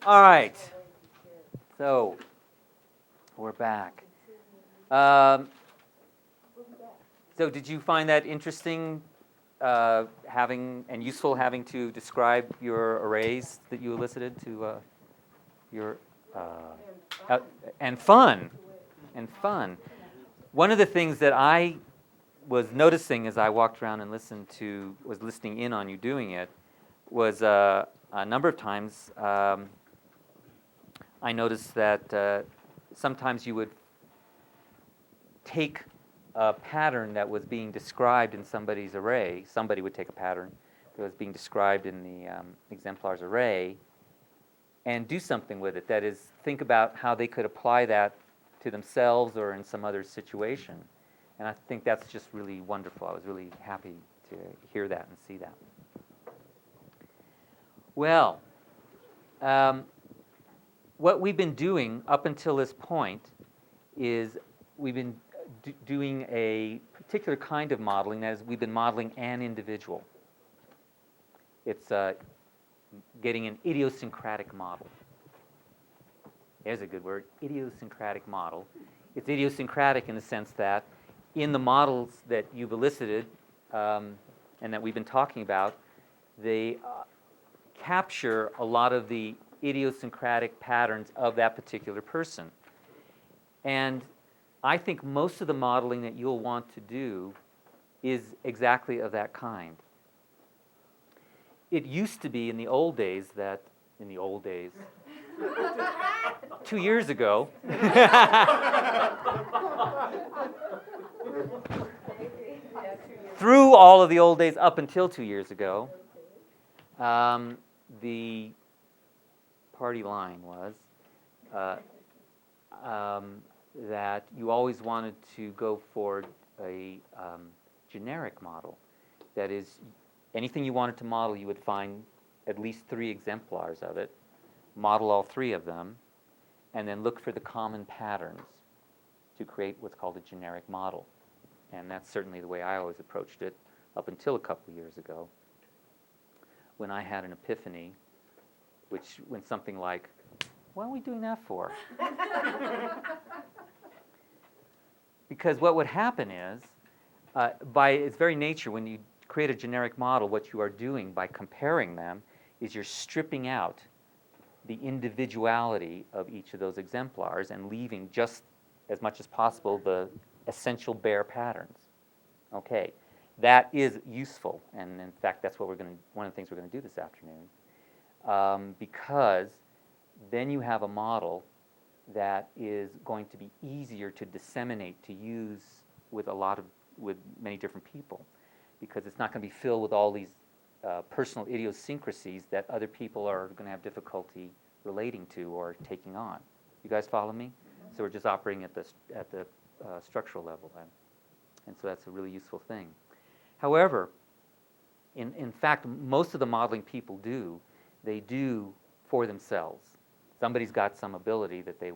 All right. So we're back. Um, so did you find that interesting, having and useful having to describe your arrays that you elicited to your uh, and fun and fun. One of the things that I was noticing as I walked around and was listening in on you doing it, was a number of times I noticed that sometimes you would take a pattern that was being described in somebody's array. Somebody would take a pattern that was being described in the exemplar's array and do something with it. That is, think about how they could apply that to themselves or in some other situation. And I think that's just really wonderful. I was really happy to hear that and see that. Well, what we've been doing up until this point is we've been doing a particular kind of modeling. That is, we've been modeling an individual. It's getting an idiosyncratic model. There's a good word, idiosyncratic model. It's idiosyncratic in the sense that in the models that you've elicited and that we've been talking about, they capture a lot of the idiosyncratic patterns of that particular person. And I think most of the modeling that you'll want to do is exactly of that kind. It used to be in the old days 2 years ago, through all of the old days up until 2 years ago, the party line was that you always wanted to go for a generic model. That is, anything you wanted to model, you would find at least 3 exemplars of it, model all 3 of them, and then look for the common patterns to create what's called a generic model. And that's certainly the way I always approached it up until a couple years ago, when I had an epiphany, which went something like, what are we doing that for? Because what would happen is, by its very nature, when you create a generic model, what you are doing by comparing them is you're stripping out the individuality of each of those exemplars and leaving just as much as possible the essential bare patterns. Okay, that is useful, and in fact, that's what one of the things we're going to do this afternoon, because then you have a model that is going to be easier to disseminate, to use with many different people, because it's not going to be filled with all these personal idiosyncrasies that other people are going to have difficulty relating to or taking on. You guys follow me? So we're just operating at the structural level then, and so that's a really useful thing. However, in fact, most of the modeling people do, they do for themselves. Somebody's got some ability that they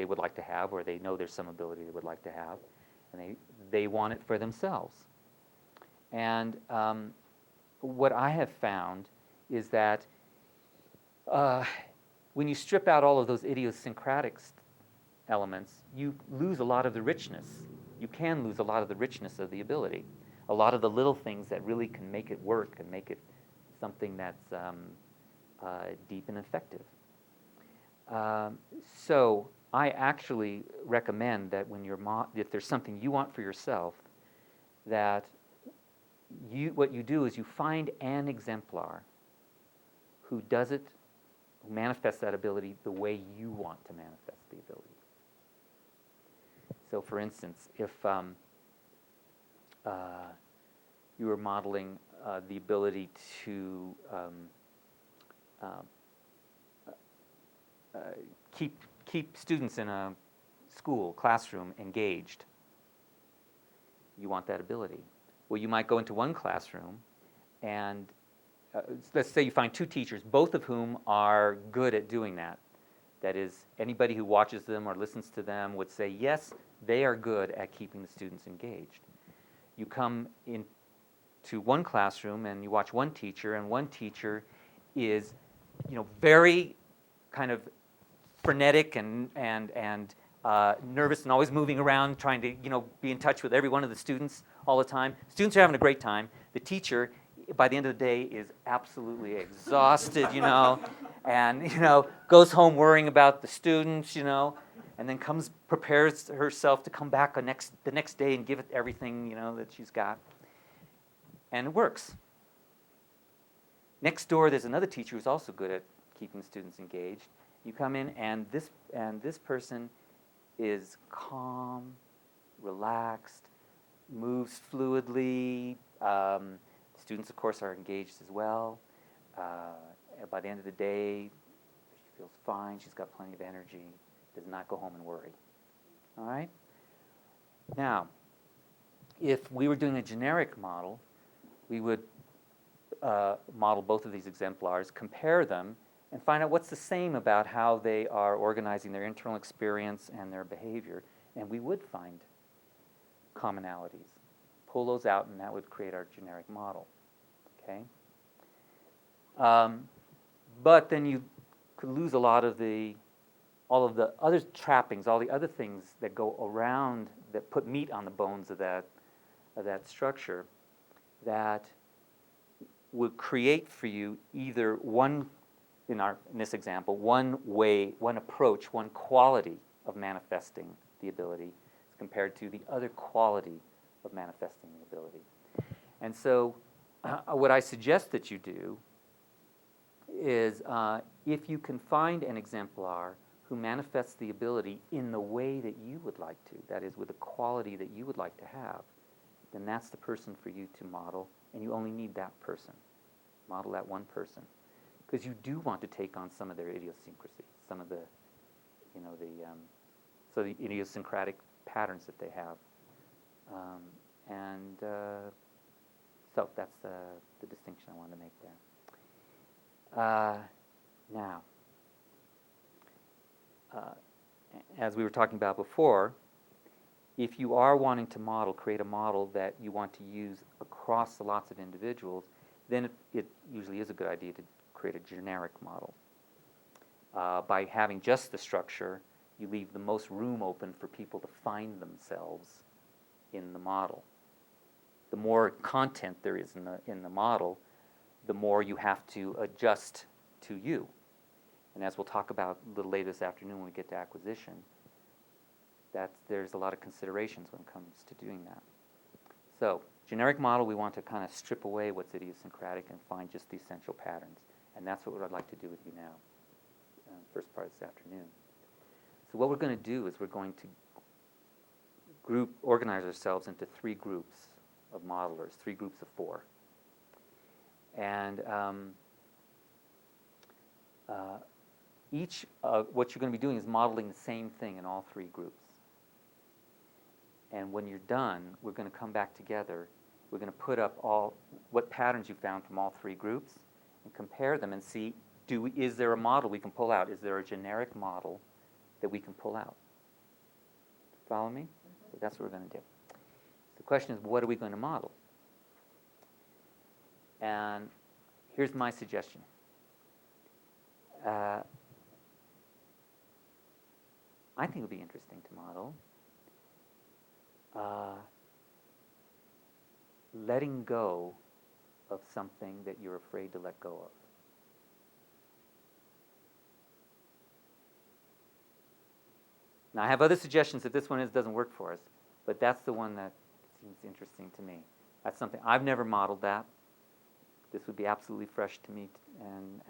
would like to have, or they know there's some ability they would like to have, and they want it for themselves. And what I have found is that when you strip out all of those idiosyncratic elements, you lose a lot of the richness. You can lose a lot of the richness of the ability. A lot of the little things that really can make it work and make it something that's deep and effective. So I actually recommend that when if there's something you want for yourself, that what you do is you find an exemplar who does it, who manifests that ability the way you want to manifest the ability. So for instance, if you were modeling the ability to keep students in a classroom engaged, you want that ability. Well, you might go into one classroom and let's say you find 2 teachers, both of whom are good at doing that. That is, anybody who watches them or listens to them would say, yes, they are good at keeping the students engaged. You come into one classroom and you watch one teacher, and one teacher is very kind of frenetic and nervous and always moving around, trying to be in touch with every one of the students all the time. Students are having a great time. The teacher, by the end of the day, is absolutely exhausted, and goes home worrying about the students, and then prepares herself to come back the next day and give it everything, that she's got, and it works. Next door, there's another teacher who's also good at keeping students engaged. You come in, and this person is calm, relaxed, moves fluidly. Students, of course, are engaged as well. By the end of the day, she feels fine. She's got plenty of energy. Does not go home and worry. All right? Now, if we were doing a generic model, we would model both of these exemplars, compare them, and find out what's the same about how they are organizing their internal experience and their behavior. And we would find commonalities. Pull those out, and that would create our generic model. Okay? But then you could lose all of the other trappings, all the other things that go around, that put meat on the bones of that structure, that would create for you either one, in this example, one way, one approach, one quality of manifesting the ability compared to the other quality of manifesting the ability. And so what I suggest that you do is if you can find an exemplar who manifests the ability in the way that you would like to, that is, with the quality that you would like to have, then that's the person for you to model, and you only need that person. Model that one person. Because you do want to take on some of their idiosyncrasies, some of the idiosyncratic patterns that they have. So that's the distinction I wanted to make there. Now, as we were talking about before, if you are wanting to create a model that you want to use across lots of individuals, then it usually is a good idea to create a generic model. By having just the structure, you leave the most room open for people to find themselves in the model. The more content there is in the model, the more you have to adjust to you. And as we'll talk about a little later this afternoon when we get to acquisition, there's a lot of considerations when it comes to doing that. So, generic model, we want to kind of strip away what's idiosyncratic and find just the essential patterns. And that's what I'd like to do with you now, first part of this afternoon. So what we're going to do is we're going to organize ourselves into 3 groups of modelers, 3 groups of 4. And what you're going to be doing is modeling the same thing in all 3 groups. And when you're done, we're going to come back together. We're going to put up what patterns you found from all 3 groups and compare them and see, is there a model we can pull out? Is there a generic model that we can pull out? Follow me? So that's what we're going to do. The question is, what are we going to model? And here's my suggestion. I think it would be interesting to model letting go of something that you're afraid to let go of. Now, I have other suggestions if this one doesn't work for us, but that's the one that seems interesting to me. That's something I've never modeled that. This would be absolutely fresh to me, and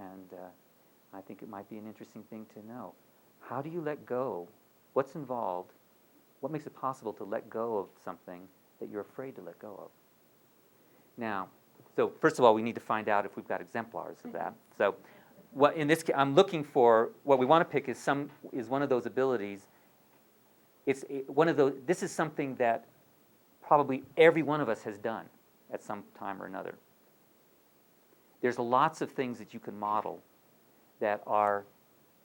I think it might be an interesting thing to know. How do you let go? What's involved? What makes it possible to let go of something that you're afraid to let go of? Now, so first of all, we need to find out if we've got exemplars of that. So, in this case, I'm looking for what we want to pick is one of those abilities. This is something that probably every one of us has done at some time or another. There's lots of things that you can model that are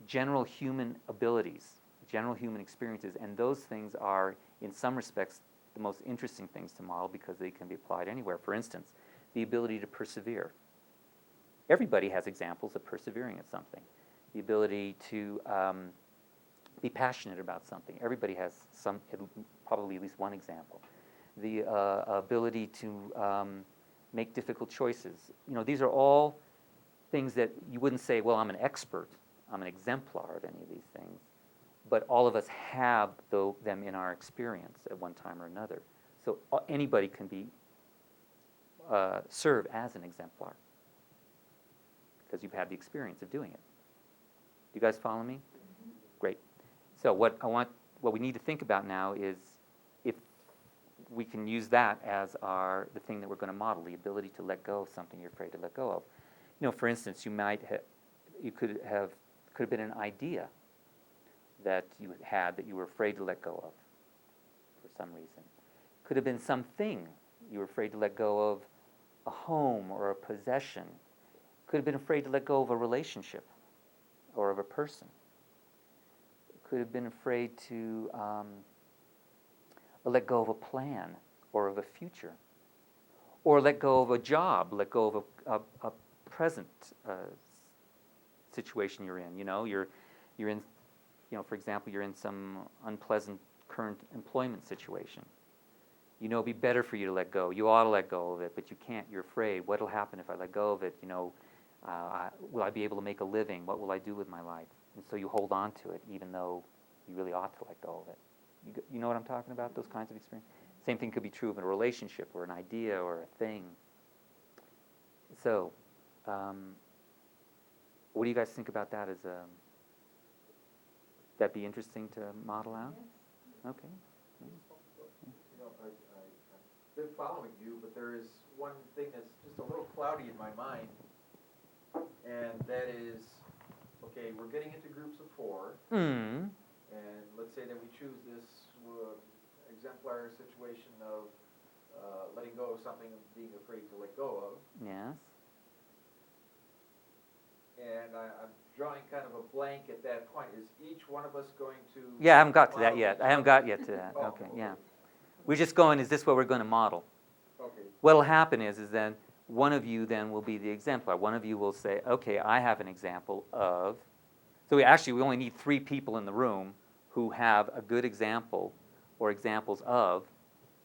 general human abilities, general human experiences, and those things are, in some respects, the most interesting things to model because they can be applied anywhere. For instance, the ability to persevere. everybody has examples of persevering at something. The ability to be passionate about something. Everybody has probably at least one example. The ability to make difficult choices. These are all things that you wouldn't say, well, I'm an expert, I'm an exemplar of any of these things. But all of us have them in our experience at one time or another. So anybody can serve as an exemplar because you've had the experience of doing it. Do you guys follow me? Mm-hmm. Great. So what we need to think about now is if we can use that as the thing that we're going to model, the ability to let go of something you're afraid to let go of. For instance, you could have been an idea that you had that you were afraid to let go of for some reason. Could have been something you were afraid to let go of, a home or a possession. Could have been afraid to let go of a relationship or of a person. Could have been afraid to let go of a plan or of a future. Or let go of a job, let go of a present situation you're in. You're in, for example, you're in some unpleasant current employment situation. It'd be better for you to let go. You ought to let go of it, but you can't. You're afraid. What'll happen if I let go of it? Will I be able to make a living? What will I do with my life? And so you hold on to it, even though you really ought to let go of it. You know what I'm talking about? Those kinds of experiences. Same thing could be true of a relationship or an idea or a thing. So, what do you guys think about that? That be interesting to model out? Okay. I've been following you, but there is one thing that's just a little cloudy in my mind, and that is, okay, we're getting into groups of 4, and let's say that we choose this exemplar situation of letting go of something and being afraid to let go of. Yes. And I'm drawing kind of a blank at that point. Is each one of us going to... Yeah, I haven't got to that yet. I haven't got yet to that. Oh, okay, yeah. We're just going, is this what we're going to model? Okay. What will happen is then one of you then will be the exemplar. One of you will say, okay, I have an example of... So we only need 3 people in the room who have a good example or examples of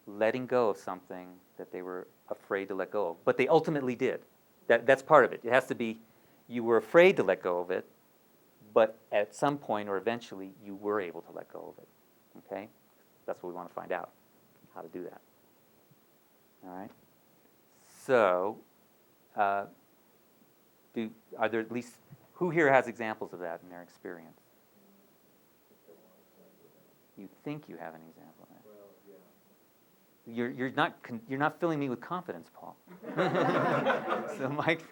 letting go of something that they were afraid to let go of. But they ultimately did. That's part of it. It has to be, you were afraid to let go of it, but at some point or eventually you were able to let go of it. Okay? That's what we want to find out, how to do that. All right? So, are there at least, who here has examples of that in their experience? You think you have an example of that? Well, yeah. You're not filling me with confidence, Paul. So, Mike,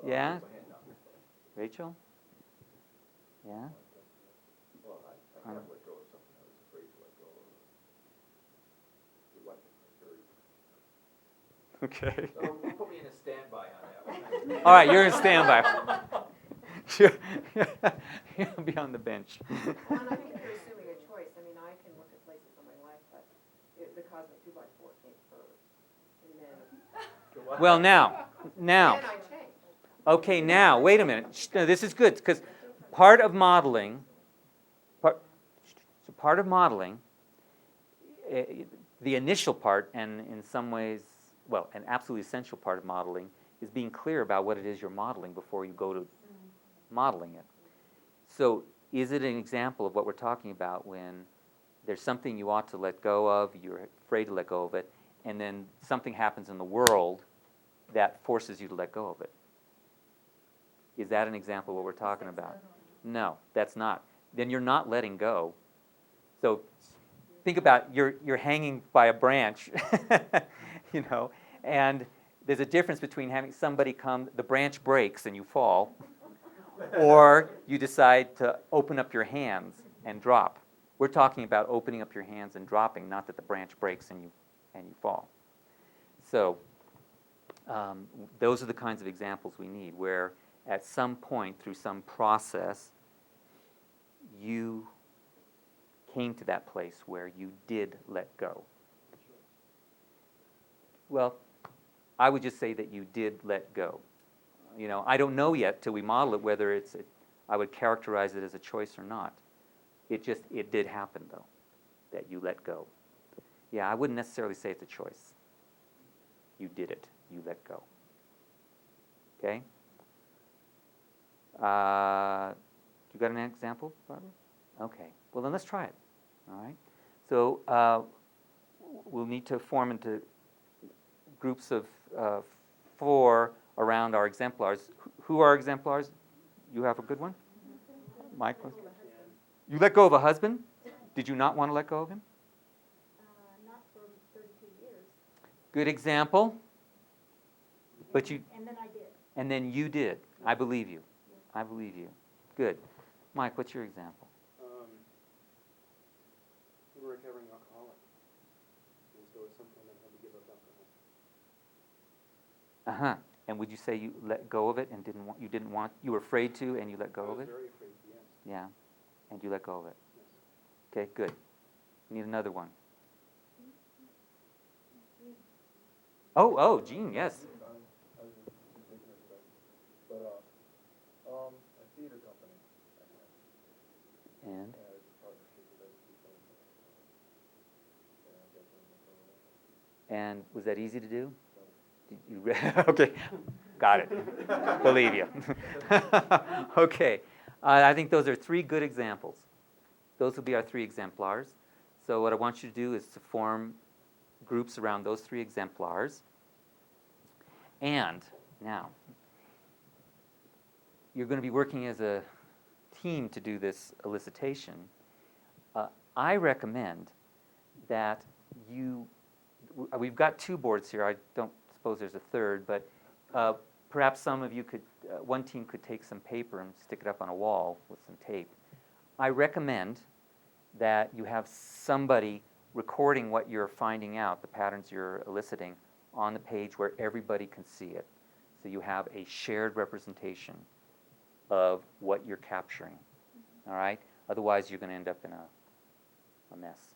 yeah? Rachel? Yeah? Well, I have let go of something I was afraid to let go of. Okay. So we'll put me in a standby on that one. All right, you're in standby. You'll be on the bench. Well, and I think you're assuming a choice. I mean, I can look at places in my life, but the cosmic 2x4 came first, and then Well, now. then I changed. Okay, now, wait a minute. No, this is good, because part of modeling, the initial part, and in some ways, well, an absolutely essential part of modeling, is being clear about what it is you're modeling before you go to modeling it. So, is it an example of what we're talking about when there's something you ought to let go of, you're afraid to let go of it, and then something happens in the world that forces you to let go of it? Is that an example of what we're talking about? No, that's not. Then you're not letting go. So think about you're hanging by a branch, and there's a difference between having somebody come, the branch breaks and you fall, or you decide to open up your hands and drop. We're talking about opening up your hands and dropping, not that the branch breaks and you fall. So those are the kinds of examples we need, where at some point through some process you came to that place where you did let go. Well, I would just say that you did let go. You know, I don't know yet till we model it whether I would characterize it as a choice or not. It did happen though, that you let go. Yeah, I wouldn't necessarily say it's a choice. You did it. You let go. Okay? You got an example, Barbara? Okay. Well, then let's try it. All right? So we'll need to form into groups of 4 around our exemplars. Who are exemplars? You have a good one? Michael? You let go of a husband? Did you not want to let go of him? Not for 32 years. Good example. But you, And then I did. and then you did. I believe you. I believe you. Good. Mike, what's your example? We were a recovering alcoholic, and so at some point I had to give up alcohol. Uh-huh. And would you say you let go of it and you were afraid to and you let go I of was it? very afraid, yes. Yeah. And you let go of it. Yes. Okay, good. Need another one. Oh, Gene, yes. I was just thinking of stuff, but, a theater company I had, And? as a partnership with other people. And I definitely went over that. And was that easy to do? Did you okay, got it. Believe you. Okay, I think those are 3 good examples. Those will be our 3 exemplars. So what I want you to do is to form groups around those 3 exemplars. And now, you're going to be working as a team to do this elicitation. I recommend that we've got 2 boards here. I don't suppose there's a third, but perhaps some of you could, one team could take some paper and stick it up on a wall with some tape. I recommend that you have somebody recording what you're finding out, the patterns you're eliciting, on the page where everybody can see it. So you have a shared representation of what you're capturing. All right? Otherwise, you're going to end up in a mess.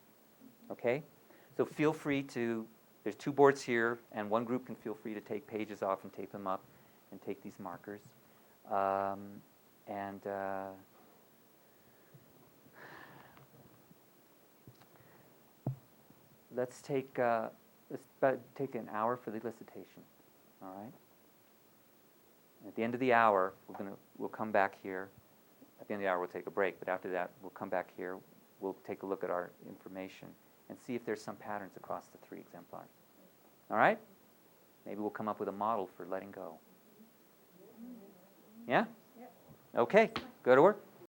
Okay? So feel free to, there's 2 boards here, and one group can feel free to take pages off and tape them up and take these markers. Let's take take an hour for the elicitation. All right? At the end of the hour, we'll come back here. At the end of the hour, we'll take a break, but after that, we'll come back here. We'll take a look at our information and see if there's some patterns across the 3 exemplars. All right? Maybe we'll come up with a model for letting go. Yeah? Okay, go to work.